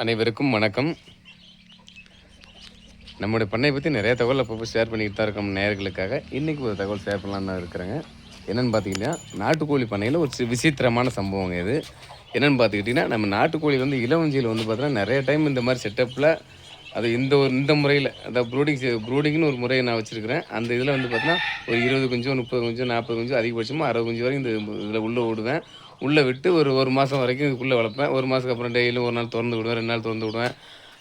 அனைவருக்கும் வணக்கம். நம்முடைய பண்ணையை பற்றி நிறைய தகவல் அப்பப்போ ஷேர் பண்ணிக்கிட்டு தான் இருக்கோம் நேயர்களுக்காக. இன்றைக்கி ஒரு தகவல் ஷேர் பண்ணலான்னு தான் இருக்கிறேங்க. என்னென்னு பார்த்திங்கன்னா, நாட்டுக்கோழி பண்ணையில் ஒரு விசித்திரமான சம்பவங்க இது. என்னென்னு பார்த்துக்கிட்டிங்கன்னா, நம்ம நாட்டுக்கோழி வந்து இளவஞ்சியில் வந்து பார்த்தீங்கன்னா நிறைய டைம் இந்த மாதிரி செட்டப்பில் அது இந்த முறையில் அதாவது ப்ரூடிங்னு ஒரு முறையை நான் வச்சுருக்கிறேன். அந்த இதில் வந்து பார்த்தீங்கன்னா ஒரு 20 குஞ்சோ 30 குஞ்சோ 40 குஞ்சோ அதிகபட்சமாக 60 குஞ்சு வரைக்கும் இந்த இதில் உள்ளே விடுவேன். உள்ளே விட்டு ஒரு மாதம் வரைக்கும் இதுக்குள்ளே வளர்ப்பேன். ஒரு மாதத்துக்கு அப்புறம் டெய்லியும் ஒரு நாள் திறந்து விடுவேன், 2 நாள் திறந்து விடுவேன்.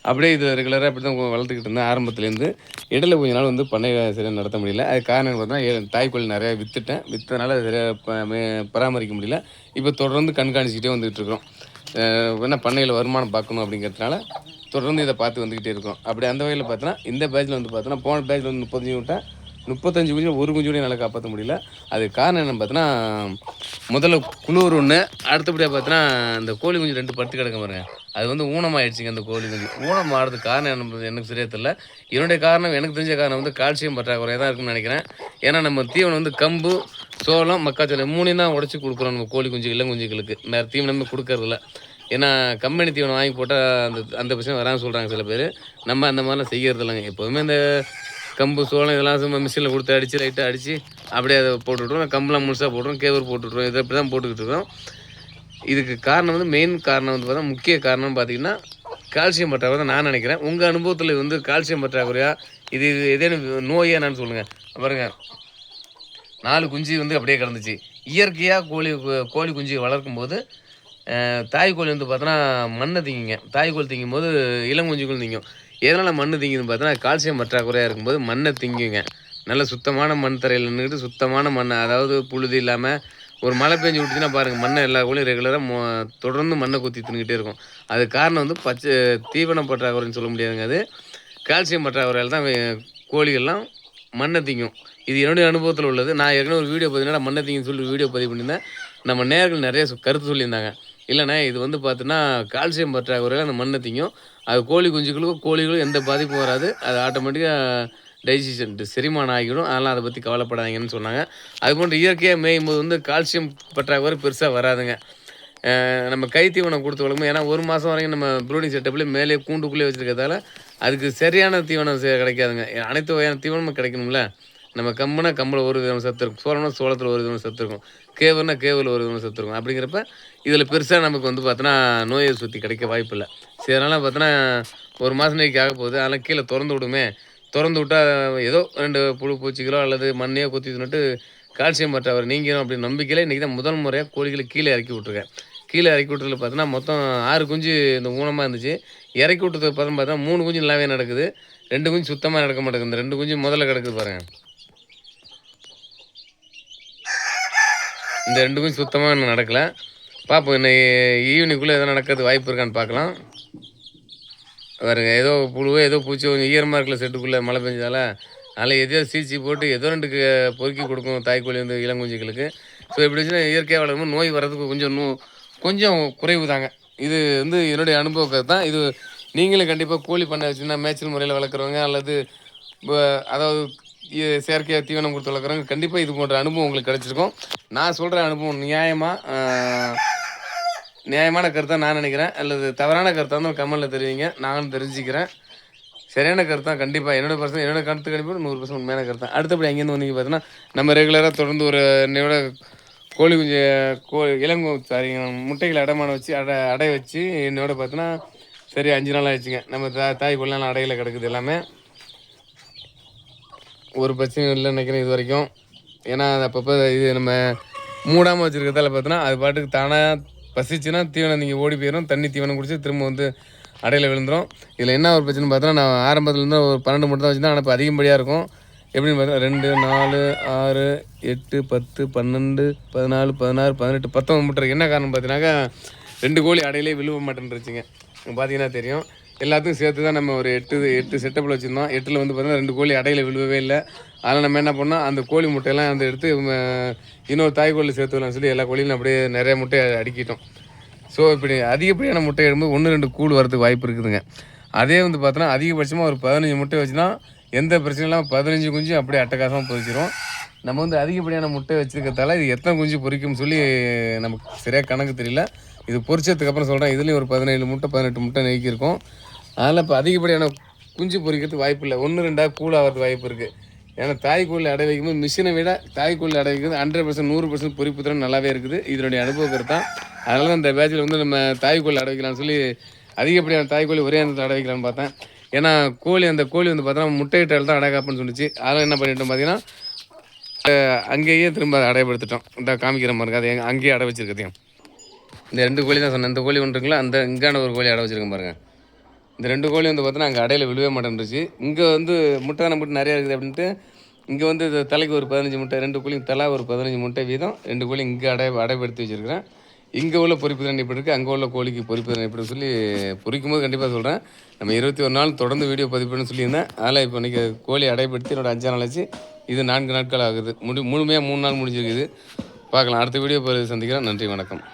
அப்படியே இது ரெகுலராக இப்படி தான் வளர்த்துக்கிட்டு இருந்தேன் ஆரம்பத்துலேருந்து. இடையில கொஞ்ச நாள் வந்து பண்ணை சரியாக நடத்த முடியல. அது காரணம் பார்த்தீங்கன்னா தாய்க்கோழி நிறையா விற்றுட்டேன். விற்றனால சரியாக பராமரிக்க முடியல. இப்போ தொடர்ந்து கண்காணிச்சிக்கிட்டே வந்துகிட்டு இருக்கிறோம். என்ன பண்ணையில் வருமானம் பார்க்கணும் அப்படிங்கிறதுனால தொடர்ந்து இதை பார்த்து வந்துக்கிட்டே இருக்கோம். அப்படி அந்த வகையில் பார்த்தோன்னா இந்த பேட்சில் வந்து பார்த்தோன்னா போன பேட்சில் வந்து 30 விட்டேன். 35 குஞ்சு ஒரு குஞ்சு கூட என்னால் காப்பாற்ற முடியல. அதுக்கு காரணம் என்னென்னு பார்த்தோன்னா, முதல்ல குளிர் ஒன்று, அடுத்தபடியாக பார்த்தோன்னா இந்த கோழி குஞ்சு 2 படுத்து கிடக்க பாருங்க. அது வந்து ஊனமாகிடுச்சிங்க. அந்த கோழி குஞ்சு ஊனம் ஆகிறதுக்கு காரணம் என்ன எனக்கு சரியாக தெரியல. என்னுடைய காரணம் எனக்கு தெரிஞ்ச காரணம் வந்து கால்சியம் பற்றாக்குறையாக தான் இருக்குன்னு நினைக்கிறேன். ஏன்னா நம்ம தீவனம் வந்து கம்பு, சோளம், மக்காச்சோளம் 3 தான் உடச்சி கொடுக்குறோம் நம்ம கோழி குஞ்சு இளங்குஞ்சுகளுக்கு. வேறு தீவனமே கொடுக்கறதில்ல. ஏன்னா கம்பெனி தீவனம் வாங்கி போட்டால் அந்த பிரச்சனை வராமல் சொல்கிறாங்க சில பேர். நம்ம அந்த மாதிரிலாம் செய்கிறது இல்லைங்க. எப்போதுமே இந்த கம்பு, சோளம் இதெல்லாம் சும்மா மிஷினில் கொடுத்து அடித்து லைட்டாக அடித்து அப்படியே அதை போட்டுவிட்ருவோம். கம்பெலாம் முழுசாக போட்டுருவோம், கேவர் போட்டுவிட்ருவோம். இதை அப்படி தான் போட்டுக்கிட்டு இருக்கோம். இதுக்கு காரணம் வந்து மெயின் காரணம் வந்து பார்த்தா முக்கிய காரணம் பார்த்திங்கன்னா கால்சியம் பற்றாக்குறை தான் நான் நினைக்கிறேன். உங்கள் அனுபவத்தில் இது வந்து கால்சியம் பற்றாக்குறையா இது ஏதேனும் நோயா என்னன்னு சொல்லுங்கள். பாருங்கள், 4 குஞ்சு வந்து அப்படியே கிடந்துச்சு. இயற்கையாக கோழி குஞ்சு வளர்க்கும் போது தாய்க்கோழி வந்து பார்த்தோன்னா மண்ணை திங்குங்க. தாய்க்கோழி திங்கும் போது இளங்குஞ்சுகள் திங்கும். எதனால் மண் திங்குதுன்னு பார்த்தோன்னா கால்சியம் பற்றாக்குறையாக இருக்கும்போது மண்ணை திங்குங்க. நல்ல சுத்தமான மண் தரையில் நின்றுக்கிட்டு சுத்தமான மண்ணை, அதாவது புழுதி இல்லாமல் ஒரு மழை பெஞ்சு விட்டுச்சுன்னா பாருங்கள், மண்ணை எல்லா கோழியும் ரெகுலராக தொடர்ந்து மண்ணை குத்தி தின்னுக்கிட்டே இருக்கும். அது காரணம் வந்து தீவன பற்றாக்குறைன்னு சொல்ல முடியாதுங்க. அது கால்சியம் பற்றாக்குறையால் தான் கோழிகள்லாம் மண்ணை திங்கும். இது என்னுடைய அனுபவத்தில் உள்ளது. நான் ஏற்கனவே ஒரு வீடியோ பார்த்தீங்கன்னா மண்ணை திங்குன்னு சொல்லி வீடியோ பதிவு பண்ணியிருந்தேன். நம்ம நேயர்கள் நிறைய கருத்து சொல்லியிருந்தாங்க. இல்லைண்ணே, இது வந்து பார்த்தோன்னா கால்சியம் பற்றாக்குறையில் அந்த மண்ணை திங்கும். அது கோழிகளும் எந்த பாதிப்பும் வராது. அது ஆட்டோமேட்டிக்காக டைஜஷன் செரிமானம் ஆகிடும். அதெல்லாம் அதை பற்றி கவலைப்படாதீங்கன்னு சொன்னாங்க. அதுபோன்று இயற்கையாக மேயும் போது வந்து கால்சியம் பற்றாக்குறை பெருசாக வராதுங்க. நம்ம தீவனம் கொடுத்து வளர்க்கும். ஏன்னா 1 மாதம் வரைக்கும் நம்ம ப்ரூடிங் செட்டப்லேயே மேலே கூண்டுக்குள்ளே வச்சுருக்கிறதால அதுக்கு சரியான தீவனம் கிடைக்காதுங்க. அனைத்து வகையான தீவனமும் கிடைக்கணும்ல. நம்ம கம்பில் ஒரு விதமான சத்து இருக்கும், சோளத்தில் ஒரு விதமான சத்து இருக்கும், கேவரில் ஒரு விதமான சத்து இருக்கும். அப்படிங்கிறப்ப இதில் பெருசாக நமக்கு வந்து பார்த்தோன்னா நோயை சுற்றி கிடைக்க வாய்ப்பு இல்லை. சரி, அதனால் பார்த்தோன்னா 1 மாதம் நோய்க்கு ஆக போகுது. அதெல்லாம் கீழே திறந்து விட்டால் ஏதோ 2 புழு பூச்சிகளோ அல்லது மண்ணையோ குத்தி தின்னுட்டு கால்சியம் பற்றாக்குறை நீங்கிடும் அப்படின்னு நம்பிக்கையில் இன்றைக்கி தான் முதல் முறையாக கோழிகளை கீழே இறக்கி விட்ருக்கேன். கீழே இறக்கி விட்டதில் பார்த்தோன்னா மொத்தம் 6 குஞ்சு இந்த ஊனமாக இருந்துச்சு. இறக்கி விட்டதுக்கு பார்த்தா 3 குஞ்சு நல்லாவே நடக்குது, 2 குஞ்சு சுத்தமாக நடக்க மாட்டேங்குது. இந்த 2 குஞ்சு முதல்ல கிடக்குது பாருங்கள். இந்த 2 குஞ்சு சுத்தமாக இன்னும் நடக்கலை. பார்ப்போம், இன்னும் ஈவினிங்குள்ளே எதோ நடக்கிறது வாய்ப்பு இருக்கான்னு பார்க்கலாம். பாருங்க, ஏதோ புழுவோ ஏதோ பூச்சி கொஞ்சம் ஈரமாக இருக்கல செட்டுக்குள்ளே மழை பெஞ்சதால். அதில் எதையோ சீச்சி போட்டு ஏதோ 2 பொறுக்கி கொடுக்கும் தாய்க்கோழி வந்து இளங்குஞ்சுகளுக்கு. ஸோ இப்படி வச்சுன்னா இயற்கையாக வளரும்போது நோய் வர்றதுக்கு கொஞ்சம் குறைவு தாங்க. இது வந்து என்னுடைய அனுபவத்தை தான். இது நீங்களும் கண்டிப்பாக கோழி பண்ணை வச்சுன்னா மேய்ச்சல் முறையில் வளர்க்குறவங்க அல்லது அதாவது செயற்கையாக தீவனம் கொடுத்து வளர்க்குறவங்க கண்டிப்பாக இது போன்ற அனுபவம் உங்களுக்கு கிடச்சிருக்கும். நான் சொல்கிற அனுபவம் நியாயமான கருத்தாக நான் நினைக்கிறேன். அல்லது தவறான கருத்தாக இருந்தாலும் கமெண்டில் தெரிவிங்க, நானும் தெரிஞ்சுக்கிறேன். சரியான கருத்தாக கண்டிப்பாக என்னோட கருத்து கண்டிப்பாக 100% உண்மையான கருத்தான். அடுத்தபடி அங்கேருந்து வந்தீங்க பார்த்தீங்கன்னா நம்ம ரெகுலராக தொடர்ந்து ஒரு என்னோட கோழி குஞ்சு முட்டைகளை அடைமான வச்சு அடை வச்சு என்னோட பார்த்தோன்னா சரி 5 நாள் ஆயிடுச்சுங்க. நம்ம தாய் கொள்ளலாம் அடையில் கிடக்குது. எல்லாமே ஒரு பிரச்சனையும் இல்லைன்னு நினைக்கிறேன் இது வரைக்கும். ஏன்னா அது அப்பப்போ இது நம்ம மூடாமல் வச்சுருக்கிறதால பார்த்தோன்னா அது பாட்டுக்கு தானாக பசிச்சுன்னா தீவனம் நீங்கள் ஓடி போயிடும். தீவனம் குடிச்சு திரும்ப வந்து அடையில் விழுந்துடும். இதில் என்ன ஒரு பிரச்சனை பார்த்தோன்னா, நான் ஆரம்பத்துலேருந்து ஒரு 12 மட்டும் தான் வச்சுருந்தேன். ஆனால் இப்போ அதிகப்படியாக இருக்கும். எப்படின்னு பார்த்தா 2, 4, 6, 8, 10, 12, 14, 16, 18, 19 முட்டை. என்ன காரணம் பார்த்தீங்கன்னாக்கா 2 கோழி அடையிலே விழுவ மாட்டேன்ருச்சுங்க. பார்த்தீங்கன்னா தெரியும். எல்லாத்துக்கும் சேர்த்து தான் நம்ம ஒரு 8 செட்டப்பில் வச்சுருந்தோம். 8ல் வந்து பார்த்தீங்கன்னா 2 கோழி அடையில் விழுவவே இல்லை. அதனால் நம்ம என்ன பண்ணோம், அந்த கோழி முட்டையெல்லாம் வந்து எடுத்து இன்னொரு தாய்க்கோழி சேர்த்து விடலாம்னு சொல்லி எல்லா கோழியும் அப்படியே நிறைய முட்டையை அடுக்கிட்டோம். ஸோ இப்படி அதிகப்படியான முட்டை எடுக்கும்போது 1-2 கூடு வரதுக்கு வாய்ப்பு இருக்குதுங்க. அதே வந்து பார்த்தோன்னா அதிகபட்சமாக ஒரு 15 முட்டை வச்சுன்னா எந்த பிரச்சனையும் இல்லாமல் 15 குஞ்சு அப்படியே அட்டகாசமாக பொரிச்சிடும். நம்ம வந்து அதிகப்படியான முட்டை வச்சுருக்கிறதால இது எத்தனை குஞ்சு பொரிக்கும்னு சொல்லி நமக்கு சரியாக கணக்கு தெரியல. இது பொரிச்சதுக்கப்புறம் சொல்கிறேன். இதுலேயும் ஒரு 17 முட்டை 18 முட்டை நெருக்கி இருக்கும். அதில் இப்போ அதிகப்படியான குஞ்சு பொரிக்கிறதுக்கு வாய்ப்பு இல்லை. 1 2 கூல் ஆகிறதுக்கு வாய்ப்பு இருக்குது. ஏன்னா தாய்க்கோழி அடை வைக்கும்போது மிஷினை விட தாய்க்கோழி அடை வைக்கிறது 100% 100% பொரிப்பு திறன் நல்லாவே இருக்குது. இதனுடைய அனுபவ கருத்தான். அதனால தான் இந்த பேட்சில் வந்து நம்ம தாய்க்கோழி அடை வைக்கலாம்னு சொல்லி அதிகப்படியான தாய்க்கோழி ஒரே நேரத்தில் அடை வைக்கலாம்னு பார்த்தேன். ஏன்னா அந்த கோழி வந்து பார்த்தோன்னா முட்டையிட்டால் தான் அடை காப்புன்னு சொன்னிச்சு. அதெல்லாம் என்ன பண்ணிட்டோம் பார்த்தீங்கன்னா அங்கேயே திரும்ப அடைப்படுத்திட்டோம். இந்த காமிக்கிற மாதிரி இருக்காது அங்கேயே அடை வச்சிருக்கதையும். இந்த 2 கோழி தான் சொன்னேன். இந்த கோழி ஒன்று இருக்குல்ல, அந்த இங்கான ஒரு கோழி அடை வச்சிருக்கேன் பாருங்கள். இந்த 2 கோழி வந்து பார்த்தோன்னா அங்கே அடையில் விழுவே மாட்டேன்ருச்சு. இங்கே வந்து முட்டை முட்டை நிறையா இருக்குது அப்படின்ட்டு இங்கே வந்து தலைக்கு ஒரு 15 முட்டை, 2 கோழியும் தலா ஒரு 15 முட்டை வீதம் 2 கோழி இங்கே அடைப்படுத்தி வச்சுருக்கிறேன். இங்கே உள்ள பொரிப்பு திறன் எப்படி இருக்குது, அங்கே உள்ள கோழிக்கு பொரிப்பு திறன் எப்படி சொல்லி பொரிக்கும் போது கண்டிப்பாக சொல்கிறேன். நம்ம 21 நாள் தொடர்ந்து வீடியோ பதிப்புன்னு சொல்லியிருந்தேன். அதில் இப்போ இன்றைக்கி கோழி அடைப்படுத்தி என்னோட 5 நாள் ஆச்சு. இது 4 நாட்கள் ஆகுது. முழுமையாக 3 நாள் முடிஞ்சிருக்குது. பார்க்கலாம். அடுத்த வீடியோ சந்திக்கிறேன். நன்றி, வணக்கம்.